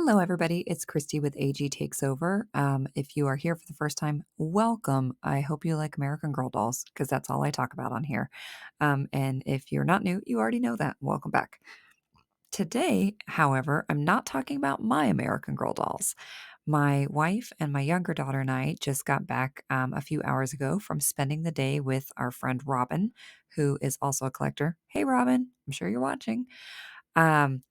Hello, everybody. It's Kristie with AG Takes Over. If you are here for the first time, welcome. I hope you like American Girl dolls because that's all I talk about on here. And if you're not new, you already know that. Welcome back. Today, however, I'm not talking about my American Girl dolls. My wife and my younger daughter and I just got back a few hours ago from spending the day with our friend Robyn, who is also a collector. Hey, Robyn, I'm sure you're watching. Um,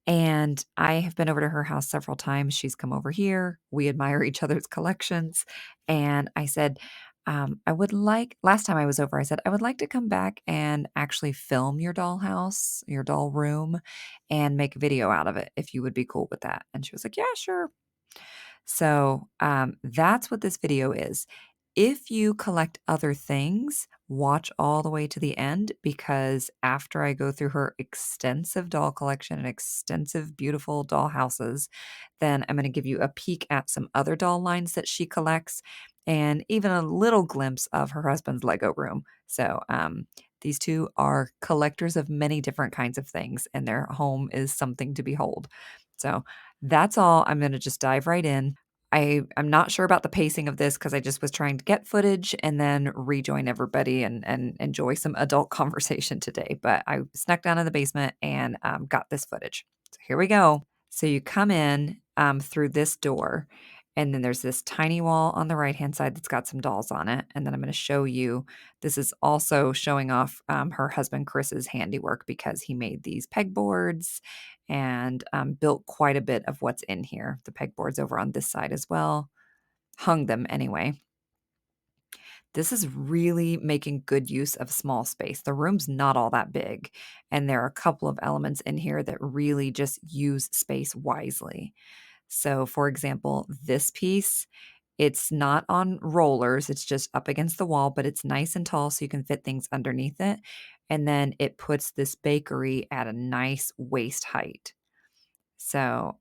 and I have been over to her house several times. She's come over here. We admire each other's collections. And I said, last time I was over, I said, I would like to come back and actually film your dollhouse, your doll room, and make a video out of it if you would be cool with that. And she was like, yeah, sure. So that's what this video is. If you collect other things, watch all the way to the end because after I go through her extensive doll collection and extensive, beautiful doll houses, then I'm going to give you a peek at some other doll lines that she collects and even a little glimpse of her husband's Lego room. So, these two are collectors of many different kinds of things, and their home is something to behold. So, that's all. I'm going to just dive right in. I'm not sure about the pacing of this because I just was trying to get footage and then rejoin everybody and enjoy some adult conversation today. But I snuck down in the basement and got this footage. So here we go. So you come in through this door, and then there's this tiny wall on the right-hand side that's got some dolls on it. And then I'm going to show you, this is also showing off her husband Chris's handiwork because he made these pegboards and built quite a bit of what's in here. The pegboards over on this side as well. Hung them anyway. This is really making good use of small space. The room's not all that big, and there are a couple of elements in here that really just use space wisely. So, for example, this piece, it's not on rollers, it's just up against the wall, but it's nice and tall so you can fit things underneath it. And then it puts this bakery at a nice waist height. So,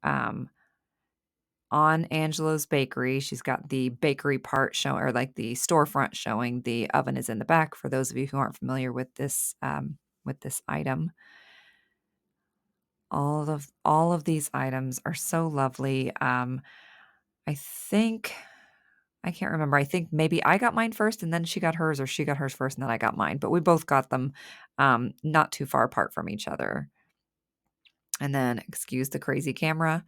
on Angelo's Bakery, she's got the bakery part showing, or like the storefront showing. The oven is in the back. For those of you who aren't familiar with this item, all of these items are so lovely. I think I can't remember. I think maybe I got mine first and then she got hers, or she got hers first and then I got mine. But we both got them not too far apart from each other. And then, excuse the crazy camera.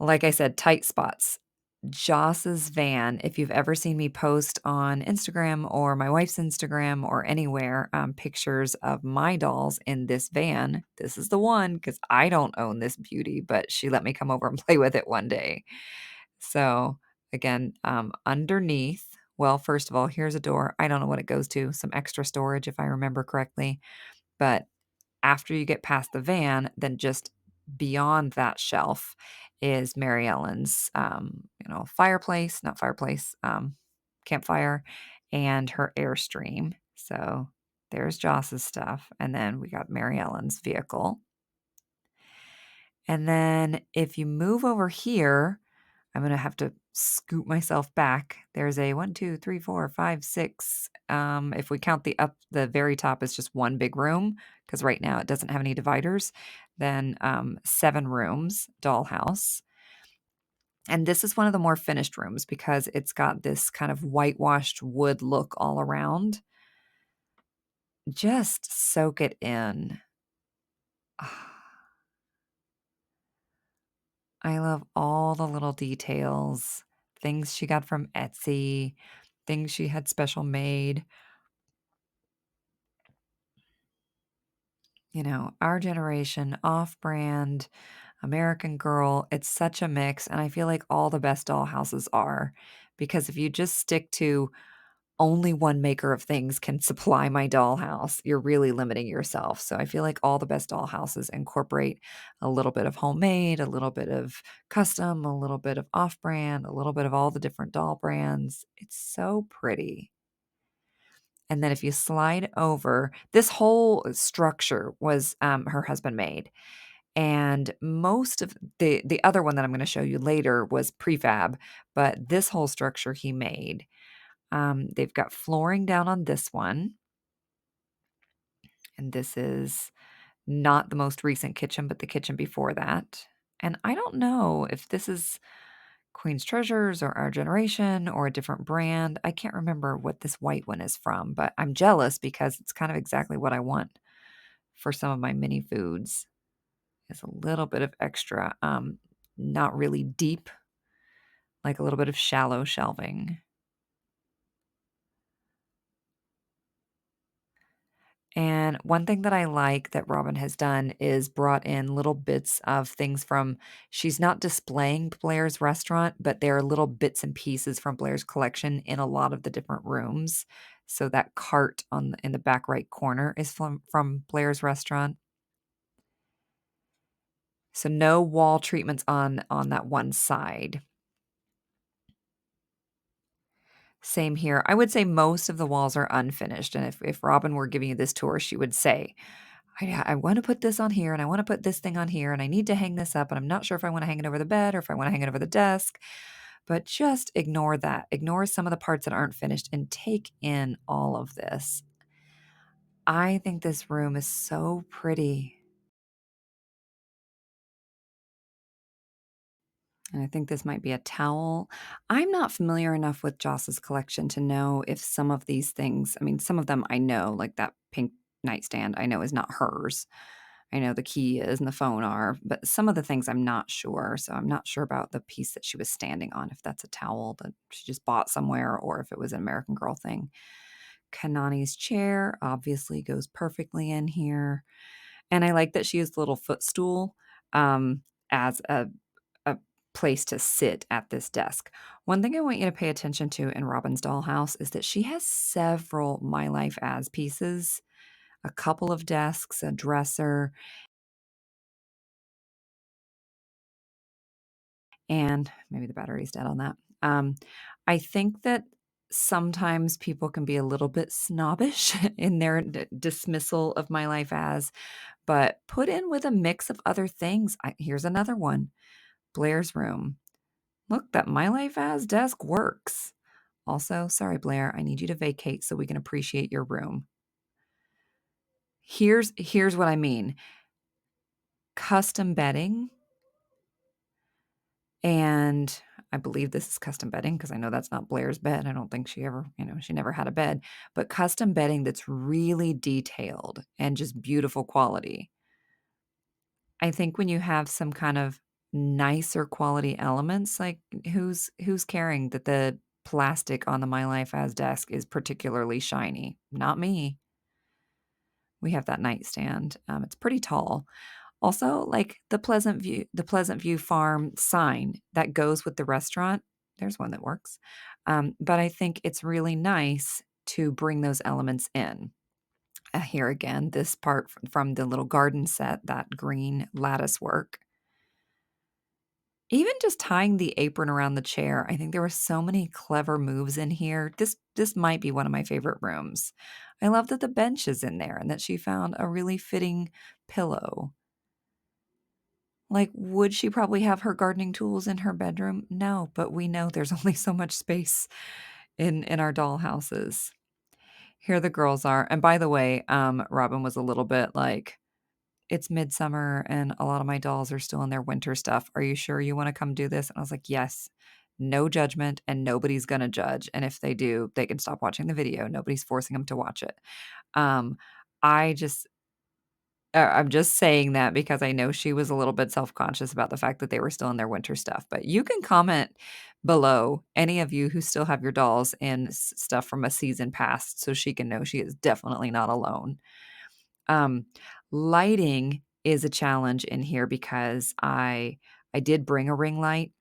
Like I said, tight spots. Joss's van, if you've ever seen me post on Instagram or my wife's Instagram or anywhere, pictures of my dolls in this van, this is the one because I don't own this beauty, but she let me come over and play with it one day. So again, underneath, well, first of all, here's a door. I don't know what it goes to, some extra storage if I remember correctly. But after you get past the van, then just beyond that shelf is Mary Ellen's, fireplace, not fireplace, campfire, and her Airstream. So there's Joss's stuff. And then we got Mary Ellen's vehicle. And then if you move over here, I'm going to have to scoot myself back. There's a 1, 2, 3, 4, 5, 6. If we count the very top is just one big room, because right now it doesn't have any dividers. Then 7 rooms, dollhouse. And this is one of the more finished rooms because it's got this kind of whitewashed wood look all around. Just soak it in. I love all the little details, things she got from Etsy, things she had special made. Our generation, off-brand, American Girl, it's such a mix, and I feel like all the best doll houses are, because if you just stick to only one maker of things can supply my dollhouse, you're really limiting yourself. So I feel like all the best dollhouses incorporate a little bit of homemade, a little bit of custom, a little bit of off-brand, a little bit of all the different doll brands. It's so pretty. And then if you slide over, this whole structure was her husband made. And most of the other one that I'm going to show you later was prefab, but this whole structure he made. They've got flooring down on this one. And this is not the most recent kitchen, but the kitchen before that. And I don't know if this is Queen's Treasures or Our Generation or a different brand. I can't remember what this white one is from, but I'm jealous because it's kind of exactly what I want for some of my mini foods. It's a little bit of extra, not really deep, like a little bit of shallow shelving. And one thing that I like that Robyn has done is brought in little bits of things from she's not displaying Blair's restaurant, but there are little bits and pieces from Blair's collection in a lot of the different rooms. So that cart in the back right corner is from Blair's restaurant. So no wall treatments on that one side. Same here. I would say most of the walls are unfinished, and if Robyn were giving you this tour, she would say, I wanna put this on here, and I wanna put this thing on here, and I need to hang this up, and I'm not sure if I wanna hang it over the bed or if I wanna hang it over the desk, but just ignore that. Ignore some of the parts that aren't finished and take in all of this. I think this room is so pretty. And I think this might be a towel. I'm not familiar enough with Joss's collection to know if some of these things, I mean, some of them I know, like that pink nightstand, I know is not hers. I know the key is and the phone are, but some of the things I'm not sure. So I'm not sure about the piece that she was standing on, if that's a towel that she just bought somewhere or if it was an American Girl thing. Kanani's chair obviously goes perfectly in here. And I like that she used the little footstool as a place to sit at this desk. One thing I want you to pay attention to in Robyn's dollhouse is that she has several My Life As pieces, a couple of desks, a dresser, and maybe the battery's dead on that. Um, I think that sometimes people can be a little bit snobbish in their dismissal of My Life As, but put in with a mix of other things. Here's another one, Blair's room. Look, that My Life As desk works. Also, sorry, Blair, I need you to vacate so we can appreciate your room. Here's what I mean. Custom bedding, and I believe this is custom bedding because I know that's not Blair's bed. I don't think she ever, she never had a bed, but custom bedding that's really detailed and just beautiful quality. I think when you have some kind of nicer quality elements, like who's caring that the plastic on the My Life As desk is particularly shiny? Not me. We have that nightstand. It's pretty tall. Also, like the Pleasant View Farm sign that goes with the restaurant. There's one that works. But I think it's really nice to bring those elements in. Here again, this part from the little garden set, that green lattice work. Even just tying the apron around the chair, I think there were so many clever moves in here. This might be one of my favorite rooms. I love that the bench is in there and that she found a really fitting pillow. Like, would she probably have her gardening tools in her bedroom? No, but we know there's only so much space in our doll houses. Here the girls are. And by the way, Robyn was a little bit like, it's midsummer and a lot of my dolls are still in their winter stuff. Are you sure you want to come do this? And I was like, yes. No judgment and nobody's going to judge. And if they do, they can stop watching the video. Nobody's forcing them to watch it. Um, I just I'm just saying that because I know she was a little bit self-conscious about the fact that they were still in their winter stuff, but you can comment below, any of you who still have your dolls in stuff from a season past, so she can know she is definitely not alone. Um, Lighting is a challenge in here because I did bring a ring light,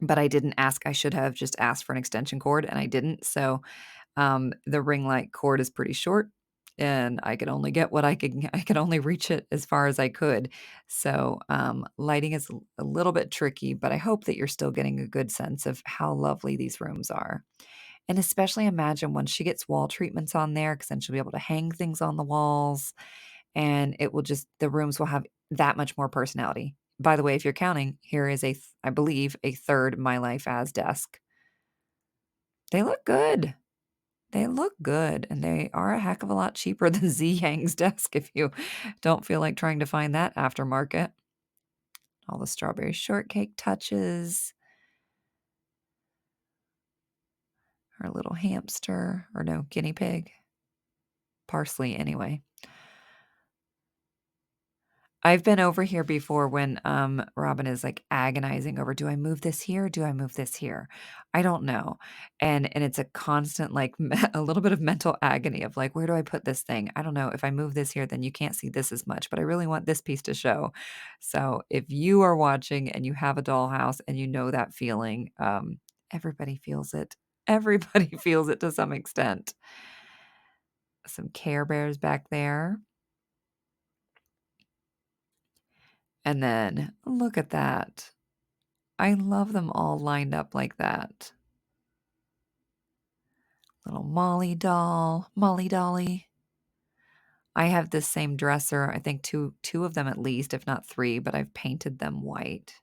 but I didn't ask. I should have just asked for an extension cord, and I didn't, so the ring light cord is pretty short and I could only get what I could only reach it as far as I could. So, lighting is a little bit tricky, but I hope that you're still getting a good sense of how lovely these rooms are. And especially imagine when she gets wall treatments on there, because then she'll be able to hang things on the walls and it will just, the rooms will have that much more personality. By the way, if you're counting, here is I believe, a third My Life As desk. They look good. They look good, and they are a heck of a lot cheaper than Z Yang's desk if you don't feel like trying to find that aftermarket. All the strawberry shortcake touches. Our little hamster, or no, guinea pig. Parsley, anyway. I've been over here before when Robyn is like agonizing over, do I move this here? Do I move this here? I don't know. And it's a constant like a little bit of mental agony of like, where do I put this thing? I don't know. If I move this here, then you can't see this as much, but I really want this piece to show. So if you are watching and you have a dollhouse and you know that feeling, everybody feels it. Everybody feels it to some extent. Some Care Bears back there. And then look at that. I love them all lined up like that. Little Molly doll, Molly Dolly. I have this same dresser, I think two of them at least, if not three, but I've painted them white.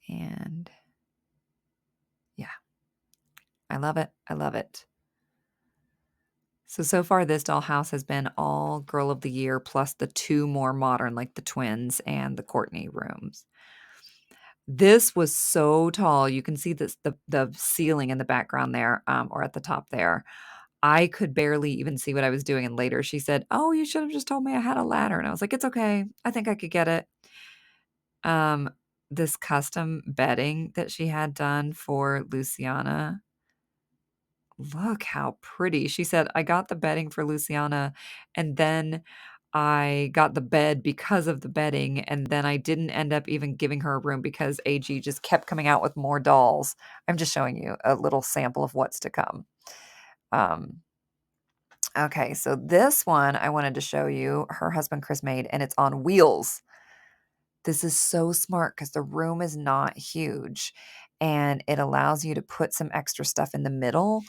And yeah, I love it. I love it. So far this dollhouse has been all Girl of the Year plus the two more modern, like the twins and the Courtney rooms. This was so tall. You can see this the ceiling in the background there, or at the top there. I could barely even see what I was doing, and later she said, "Oh, you should have just told me I had a ladder." And I was like, "It's okay. I think I could get it." Um, this custom bedding that she had done for Luciana. Look how pretty. She said, "I got the bedding for Luciana, and then I got the bed because of the bedding, and then I didn't end up even giving her a room because AG just kept coming out with more dolls." I'm just showing you a little sample of what's to come. Okay, so this one I wanted to show you, her husband Chris made, and it's on wheels. This is so smart because the room is not huge, and it allows you to put some extra stuff in the middle,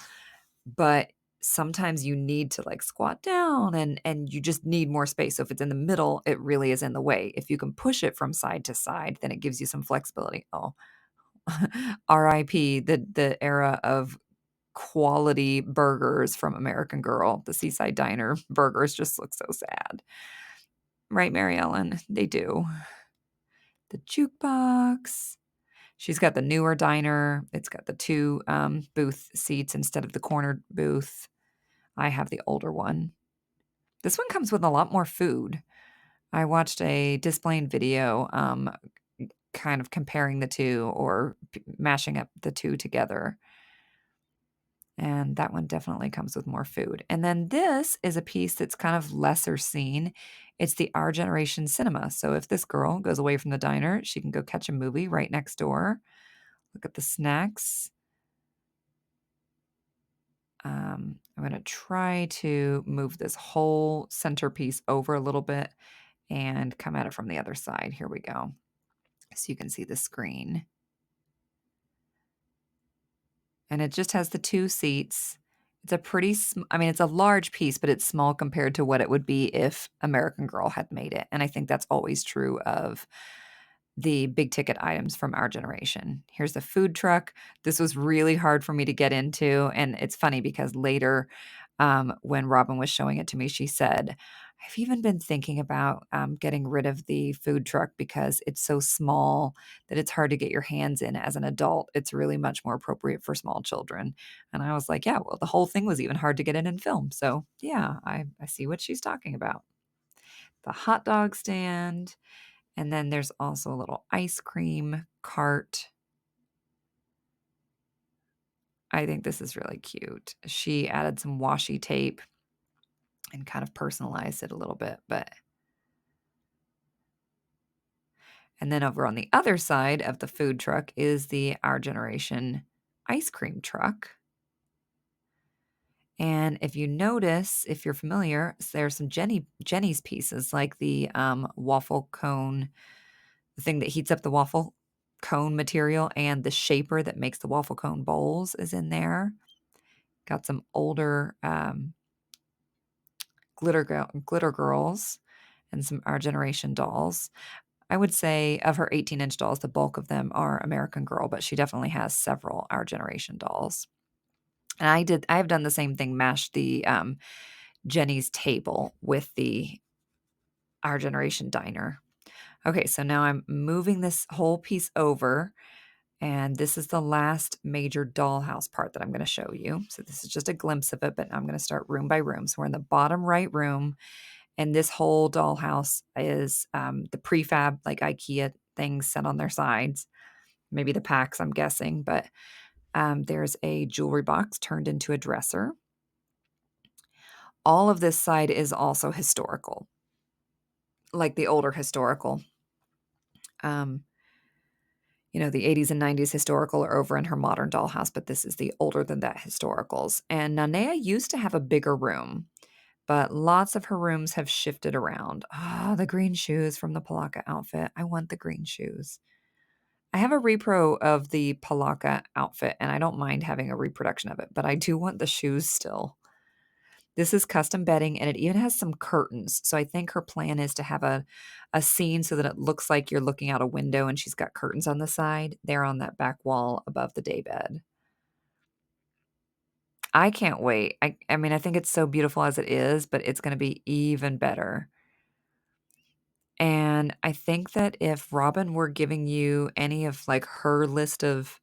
but sometimes you need to like squat down and you just need more space. So if it's in the middle, it really is in the way. If you can push it from side to side, then it gives you some flexibility. Oh, RIP the era of quality burgers from American Girl. The Seaside Diner burgers just look so sad. Right, Mary Ellen? They do. The jukebox. She's got the newer diner. It's got the two booth seats instead of the cornered booth. I have the older one. This one comes with a lot more food. I watched a displaying video kind of comparing the two or mashing up the two together. And that one definitely comes with more food. And then this is a piece that's kind of lesser seen. It's the Our Generation cinema. So if this girl goes away from the diner, she can go catch a movie right next door. Look at the snacks. I'm going to try to move this whole centerpiece over a little bit and come at it from the other side. Here we go. So you can see the screen. And it just has the two seats. It's a pretty, I mean, it's a large piece, but it's small compared to what it would be if American Girl had made it. And I think that's always true of the big ticket items from Our Generation. Here's the food truck. This was really hard for me to get into. And it's funny because later, when Robyn was showing it to me, she said, I've even been thinking about getting rid of the food truck because it's so small that it's hard to get your hands in as an adult. It's really much more appropriate for small children. And I was like, yeah, well, the whole thing was even hard to get in film. So yeah, I see what she's talking about. The hot dog stand. And then there's also a little ice cream cart. I think this is really cute. She added some washi tape and kind of personalized it a little bit, and then over on the other side of the food truck is the Our Generation ice cream truck. And if you notice, if you're familiar, there's some Jenny's pieces like the waffle cone, the thing that heats up the waffle cone material, and the shaper that makes the waffle cone bowls is in there. Got some older glitter girls and some Our Generation dolls. I would say of her 18-inch dolls, the bulk of them are American Girl, but she definitely has several Our Generation dolls. And I have done the same thing, mashed the Jenny's table with the Our Generation diner. Okay, so now I'm moving this whole piece over, and this is the last major dollhouse part that I'm going to show you. So this is just a glimpse of it, but I'm going to start room by room. So we're in the bottom right room, and this whole dollhouse is the prefab, like IKEA things set on their sides. Maybe the packs, I'm guessing, but there's a jewelry box turned into a dresser. All of this side is also historical, like the older historical. Um, the 80s and 90s historical are over in her modern dollhouse, but this is the older than that historicals. And Nanea used to have a bigger room, but lots of her rooms have shifted around. Ah, the green shoes from the Palaka outfit. I want the green shoes. I have a repro of the Palaka outfit, and I don't mind having a reproduction of it, but I do want the shoes still. This is custom bedding, and it even has some curtains. So I think her plan is to have a scene so that it looks like you're looking out a window and she's got curtains on the side. They're on that back wall above the daybed. I can't wait. I mean, I think it's so beautiful as it is, but it's going to be even better. And I think that if Robyn were giving you any of like her list of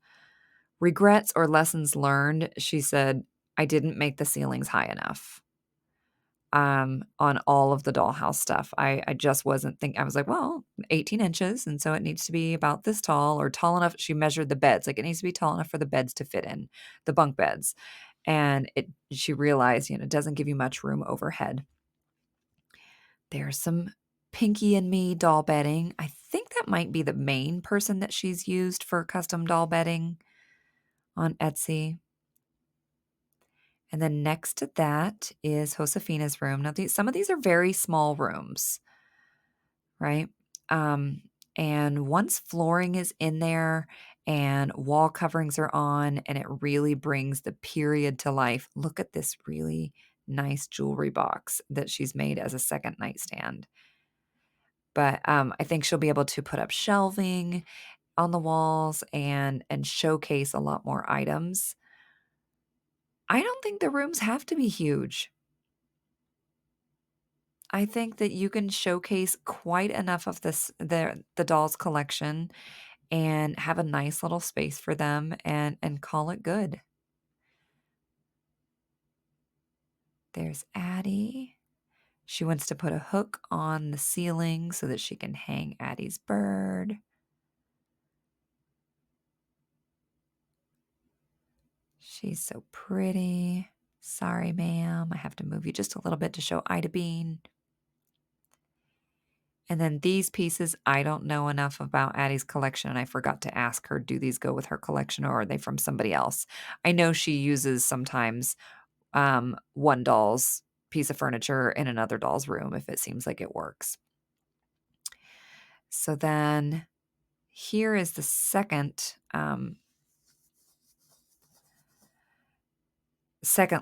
regrets or lessons learned, she said, I didn't make the ceilings high enough. On all of the dollhouse stuff. I just wasn't think I was like, well, 18 inches, and so it needs to be about this tall or tall enough. She measured the beds, like it needs to be tall enough for the beds to fit in, the bunk beds. And she realized, it doesn't give you much room overhead. There's some Pinky and Me doll bedding. I think that might be the main person that she's used for custom doll bedding on Etsy. And then next to that is Josefina's room. Now, some of these are very small rooms, right? Um, and once flooring is in there and wall coverings are on, and it really brings the period to life. Look at this really nice jewelry box that she's made as a second nightstand. But I think she'll be able to put up shelving on the walls and showcase a lot more items. I don't think the rooms have to be huge. I think that you can showcase quite enough of the dolls collection and have a nice little space for them and call it good. There's Addie. She wants to put a hook on the ceiling so that she can hang Addie's bird. She's so pretty. Sorry, ma'am. I have to move you just a little bit to show Ida Bean. And then these pieces, I don't know enough about Addie's collection, and I forgot to ask her, do these go with her collection or are they from somebody else? I know she uses sometimes one doll's piece of furniture in another doll's room if it seems like it works. So then here is the second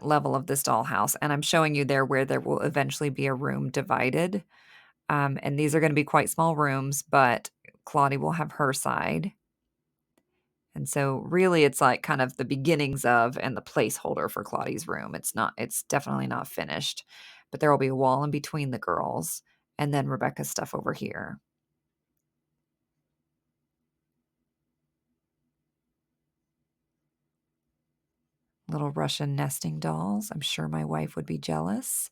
level of this dollhouse, and I'm showing you there where there will eventually be a room divided. And these are going to be quite small rooms, but Claudie will have her side. And so really it's like kind of the beginnings of and the placeholder for Claudie's room. It's definitely not finished, but there will be a wall in between the girls and then Rebecca's stuff over here. Little Russian nesting dolls. I'm sure my wife would be jealous.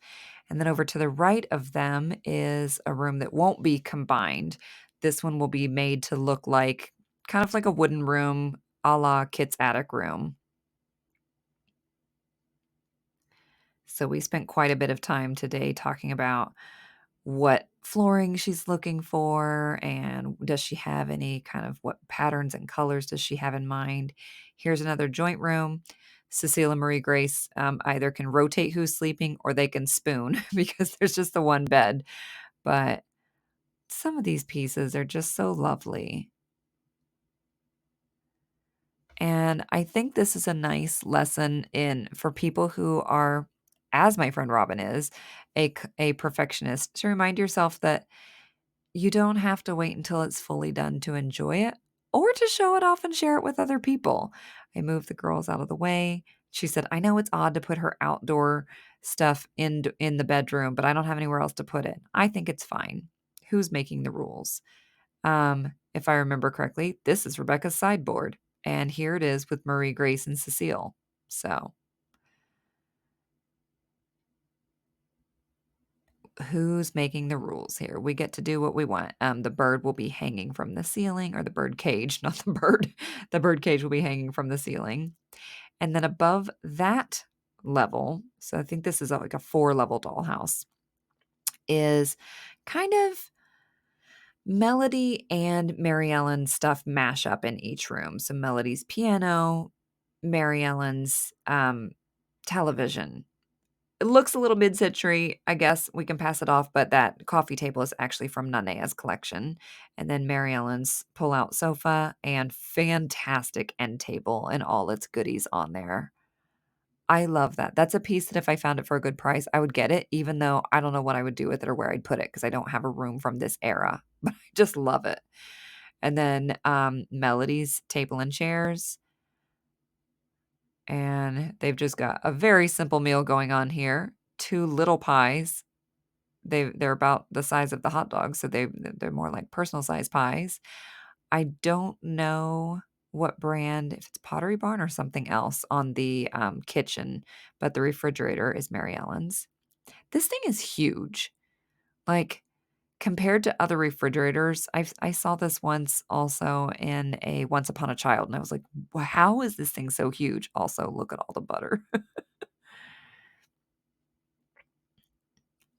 And then over to the right of them is a room that won't be combined. This one will be made to look like kind of like a wooden room a la Kit's attic room. So we spent quite a bit of time today talking about what flooring she's looking for and does she have any kind of what patterns and colors does she have in mind. Here's another joint room. Cecilia Marie Grace either can rotate who's sleeping or they can spoon because there's just the one bed. But some of these pieces are just so lovely. And I think this is a nice lesson for people who are, as my friend Robyn is, a perfectionist, to remind yourself that you don't have to wait until it's fully done to enjoy it or to show it off and share it with other people. I moved the girls out of the way. She said, I know it's odd to put her outdoor stuff in the bedroom, but I don't have anywhere else to put it. I think it's fine. Who's making the rules? If I remember correctly, this is Rebecca's sideboard. And here it is with Marie, Grace, and Cecile. So who's making the rules here? We get to do what we want. The bird will be hanging from the ceiling, or the bird cage, not the bird. The bird cage will be hanging from the ceiling. And then above that level, so I think this is like a 4-level dollhouse, is kind of Melody and Mary Ellen stuff mash up in each room. So Melody's piano, Mary Ellen's television. It looks a little mid-century. I guess we can pass it off, but that coffee table is actually from Nanea's collection. And then Mary Ellen's pull-out sofa and fantastic end table and all its goodies on there. I love that. That's a piece that if I found it for a good price, I would get it, even though I don't know what I would do with it or where I'd put it because I don't have a room from this era. But I just love it. And then Melody's table and chairs. And they've just got a very simple meal going on here. 2 little pies. They're about the size of the hot dogs, so they're more like personal size pies. I don't know what brand, if it's Pottery Barn or something else on the kitchen, but the refrigerator is Mary Ellen's. This thing is huge. Like, compared to other refrigerators, I saw this once also in a Once Upon a Child, and I was like, how is this thing so huge? Also, look at all the butter.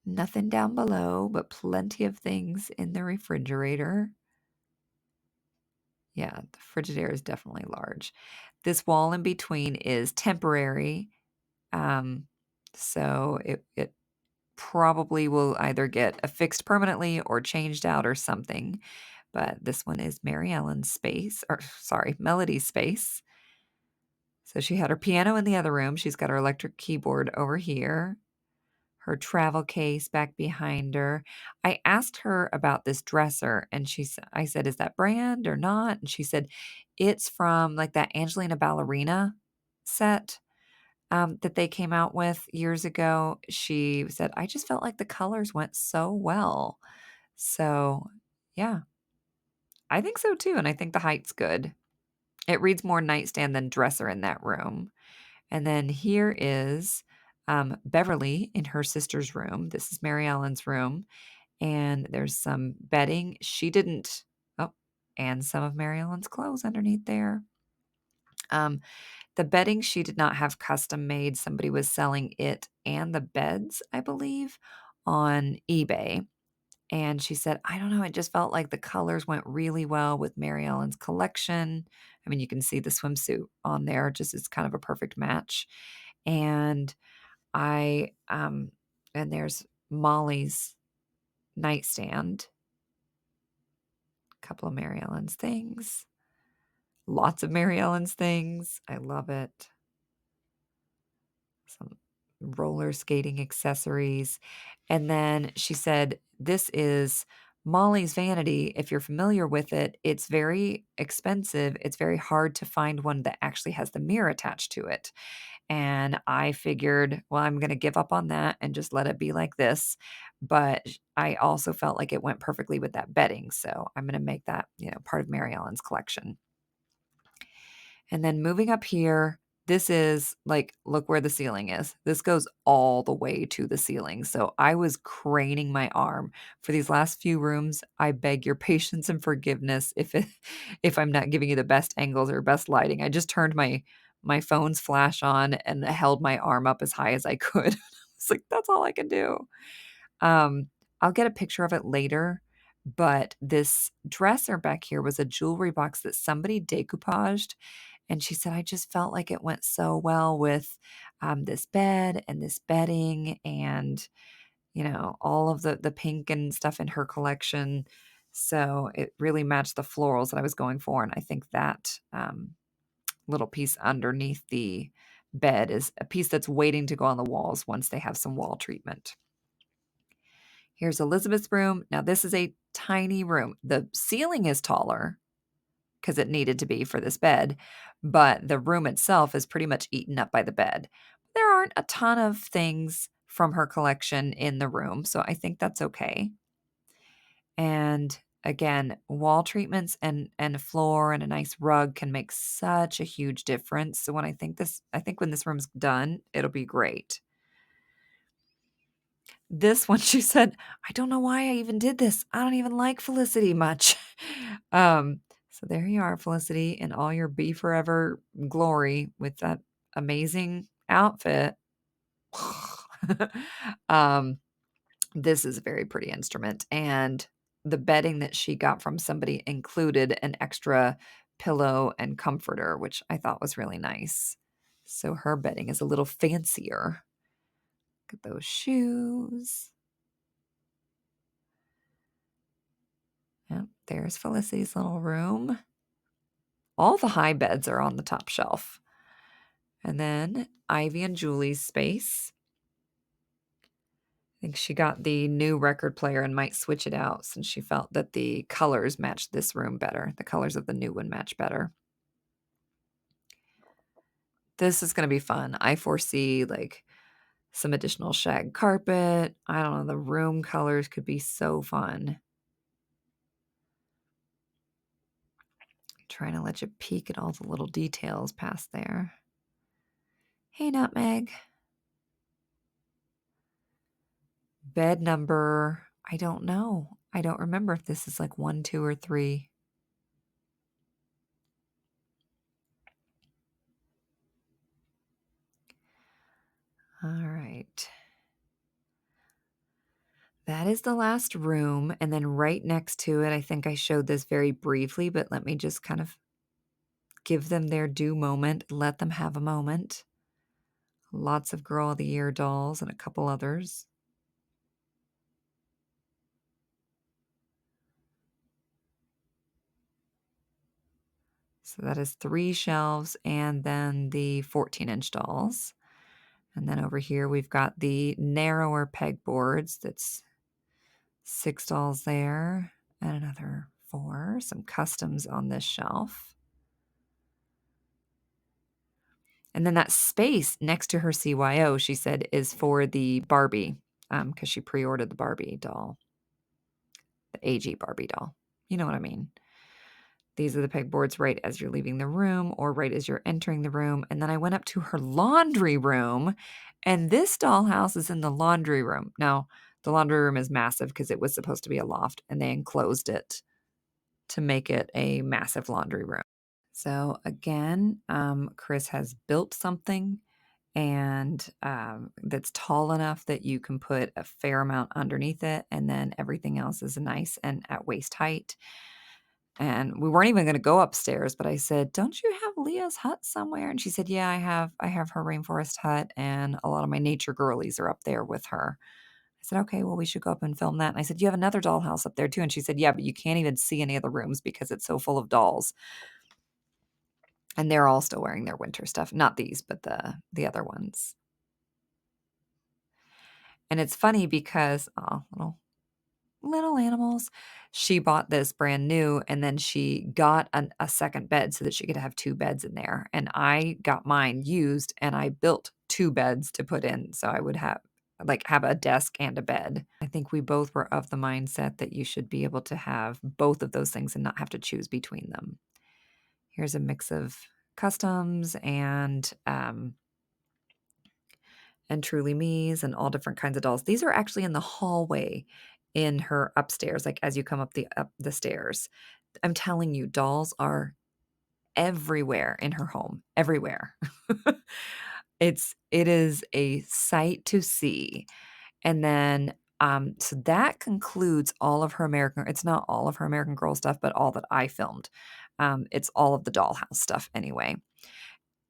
Nothing down below, but plenty of things in the refrigerator. Yeah, the Frigidaire is definitely large. This wall in between is temporary. Um, so it probably will either get affixed permanently or changed out or something. But this one is Mary Ellen's space, or sorry, Melody's space. So she had her piano in the other room. She's got her electric keyboard over here, her travel case back behind her. I asked her about this dresser and I said, is that brand or not? And she said, it's from like that Angelina Ballerina set that they came out with years ago. She said, I just felt like the colors went so well. So yeah, I think so too. And I think the height's good. It reads more nightstand than dresser in that room. And then here is Beverly in her sister's room. This is Mary Ellen's room. And there's some bedding. She didn't, oh, and some of Mary Ellen's clothes underneath there. The bedding she did not have custom made. Somebody was selling it and the beds, I believe, on eBay. And she said, I don't know, it just felt like the colors went really well with Mary Ellen's collection. I mean, you can see the swimsuit on there, just as kind of a perfect match. And and there's Molly's nightstand, a couple of Mary Ellen's things, lots of Mary Ellen's things. I love it. Some roller skating accessories. And then she said, this is Molly's vanity. If you're familiar with it, it's very expensive. It's very hard to find one that actually has the mirror attached to it. And I figured, well, I'm going to give up on that and just let it be like this. But I also felt like it went perfectly with that bedding. So I'm going to make that, part of Mary Ellen's collection. And then moving up here, this is like, look where the ceiling is. This goes all the way to the ceiling. So I was craning my arm for these last few rooms. I beg your patience and forgiveness if I'm not giving you the best angles or best lighting. I just turned my phone's flash on and held my arm up as high as I could. It's like, that's all I can do. I'll get a picture of it later, but this dresser back here was a jewelry box that somebody decoupaged. And she said, I just felt like it went so well with this bed and this bedding and, all of the pink and stuff in her collection. So it really matched the florals that I was going for. And I think that little piece underneath the bed is a piece that's waiting to go on the walls once they have some wall treatment. Here's Elizabeth's room. Now, this is a tiny room. The ceiling is taller because it needed to be for this bed, but the room itself is pretty much eaten up by the bed. There aren't a ton of things from her collection in the room, so I think that's okay. And again, wall treatments and a floor and a nice rug can make such a huge difference. So when I think when this room's done, it'll be great. This one, she said, "I don't know why I even did this. I don't even like Felicity much." So there you are, Felicity, in all your Be Forever glory with that amazing outfit. um, this is a very pretty instrument, and the bedding that she got from somebody included an extra pillow and comforter, which I thought was really nice. So her bedding is a little fancier. Look at those shoes. Yep, there's Felicity's little room. All the high beds are on the top shelf. And then Ivy and Julie's space. I think she got the new record player and might switch it out since she felt that the colors matched this room better. The colors of the new one match better. This is going to be fun. I foresee like some additional shag carpet. I don't know. The room colors could be so fun. Trying to let you peek at all the little details past there. Hey, Nutmeg. Bed number, I don't know. I don't remember if this is like 1, 2, or 3. All right. That is the last room. And then right next to it, I think I showed this very briefly, but let me just kind of give them their due moment. Let them have a moment. Lots of Girl of the Year dolls and a couple others. So that is 3 shelves and then the 14-inch dolls. And then over here, we've got the narrower pegboards. That's 6 dolls there and another 4. Some customs on this shelf. And then that space next to her CYO, she said, is for the Barbie, because she pre-ordered the Barbie doll, the AG Barbie doll. You know what I mean? These are the pegboards right as you're leaving the room or right as you're entering the room. And then I went up to her laundry room, and this dollhouse is in the laundry room. Now, the laundry room is massive because it was supposed to be a loft, and they enclosed it to make it a massive laundry room. So again, Chris has built something and that's tall enough that you can put a fair amount underneath it, and then everything else is nice and at waist height. And we weren't even going to go upstairs, but I said, "Don't you have Leah's hut somewhere?" And she said, "Yeah, I have her rainforest hut, and a lot of my nature girlies are up there with her." I said, "Okay, well, we should go up and film that." And I said, "You have another dollhouse up there too." And she said, "Yeah, but you can't even see any of the rooms because it's so full of dolls." And they're all still wearing their winter stuff. Not these, but the other ones. And it's funny because, oh, little animals. She bought this brand new, and then she got a second bed so that she could have 2 beds in there. And I got mine used, and I built 2 beds to put in so I would have a desk and a bed. I think we both were of the mindset that you should be able to have both of those things and not have to choose between them. Here's a mix of customs and Truly Me's and all different kinds of dolls. These are actually in the hallway in her upstairs, like as you come up the stairs. I'm telling you, dolls are everywhere in her home, everywhere. It is a sight to see. And then so that concludes all of her American, it's not all of her American Girl stuff, but all that I filmed. It's all of the dollhouse stuff anyway.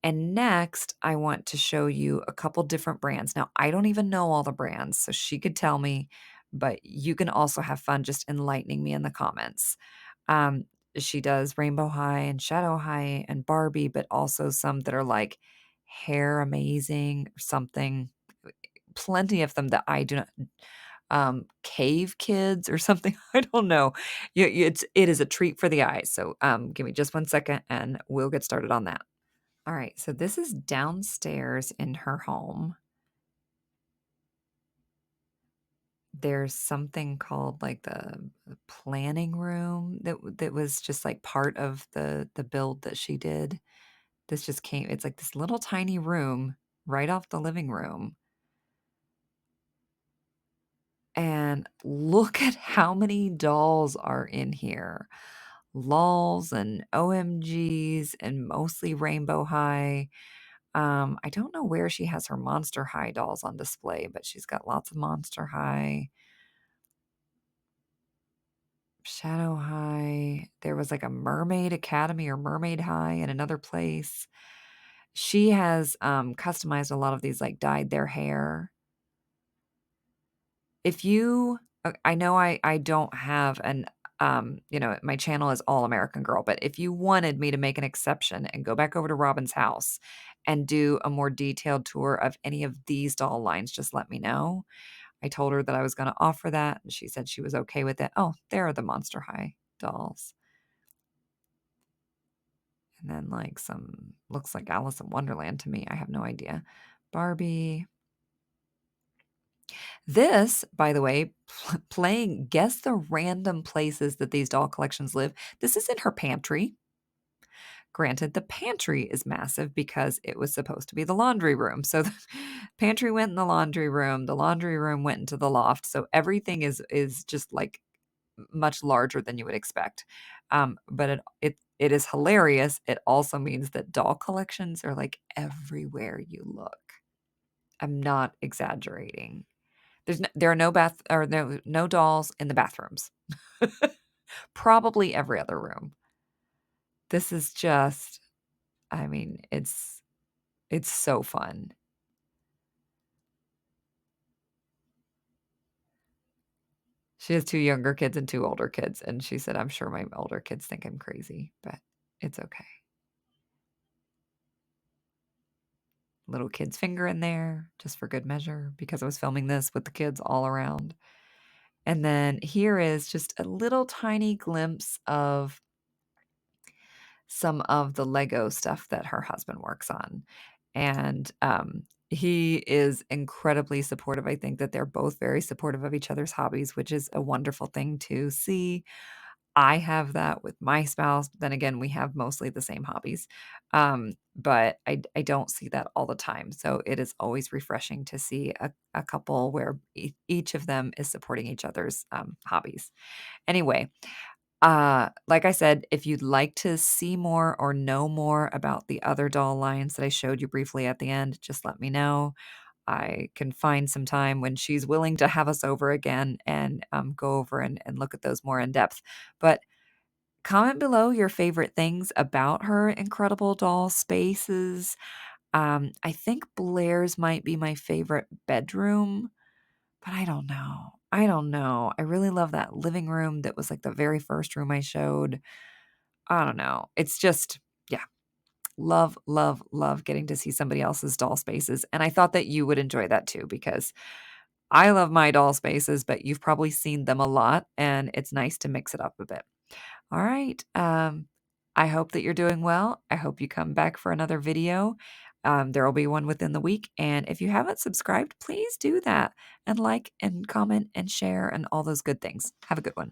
And next, I want to show you a couple different brands. Now, I don't even know all the brands, so she could tell me, but you can also have fun just enlightening me in the comments. Um, she does Rainbow High and Shadow High and Barbie, but also some that are like Hair Amazing or something. Plenty of them that I do not. Cave Kids or something. I don't know. It is a treat for the eyes. So give me just 1 second and we'll get started on that. All right, so this is downstairs in her home. there's something called, like, the planning room that was just, like, part of the build that she did. This just came it's like this little tiny room right off the living room, and look at how many dolls are in here. LOLs and OMGs and mostly Rainbow High. I don't know where she has her Monster High dolls on display, but she's got lots of Monster High, Shadow High. There was like a Mermaid Academy or Mermaid High in another place. She has customized a lot of these, like dyed their hair. If you I know I don't have an, my channel is All American Girl, but if you wanted me to make an exception and go back over to Robyn's house and do a more detailed tour of any of these doll lines, just let me know. I told her that I was gonna offer that, and she said she was okay with it. Oh, there are the Monster High dolls. And then, like, some looks like Alice in Wonderland to me, I have no idea. Barbie. This, by the way, playing guess the random places that these doll collections live. This is in her pantry. Granted, the pantry is massive because it was supposed to be the laundry room. So the pantry went in the laundry room went into the loft. So everything is just like much larger than you would expect. But it is hilarious. It also means that doll collections are like everywhere you look. I'm not exaggerating. There are no bath or no dolls in the bathrooms. Probably every other room. This is just I mean, it's so fun. She has 2 younger kids and 2 older kids, and she said, "I'm sure my older kids think I'm crazy, but it's okay." Little kid's finger in there just for good measure because I was filming this with the kids all around. And then here is just a little tiny glimpse of some of the Lego stuff that her husband works on. And, he is incredibly supportive. I think that they're both very supportive of each other's hobbies, which is a wonderful thing to see. I have that with my spouse. Then again, we have mostly the same hobbies. But I don't see that all the time. So it is always refreshing to see a couple where each of them is supporting each other's hobbies. Anyway, like I said, if you'd like to see more or know more about the other doll lines that I showed you briefly at the end, just let me know. I can find some time when she's willing to have us over again and go over and look at those more in depth. But comment below your favorite things about her incredible doll spaces. I think Blair's might be my favorite bedroom, but I don't know. I don't know. I really love that living room that was like the very first room I showed. I don't know. It's just, yeah, love, love, love getting to see somebody else's doll spaces. And I thought that you would enjoy that too, because I love my doll spaces, but you've probably seen them a lot, and it's nice to mix it up a bit. All right. I hope that you're doing well. I hope you come back for another video. There will be one within the week. And if you haven't subscribed, please do that and like and comment and share and all those good things. Have a good one.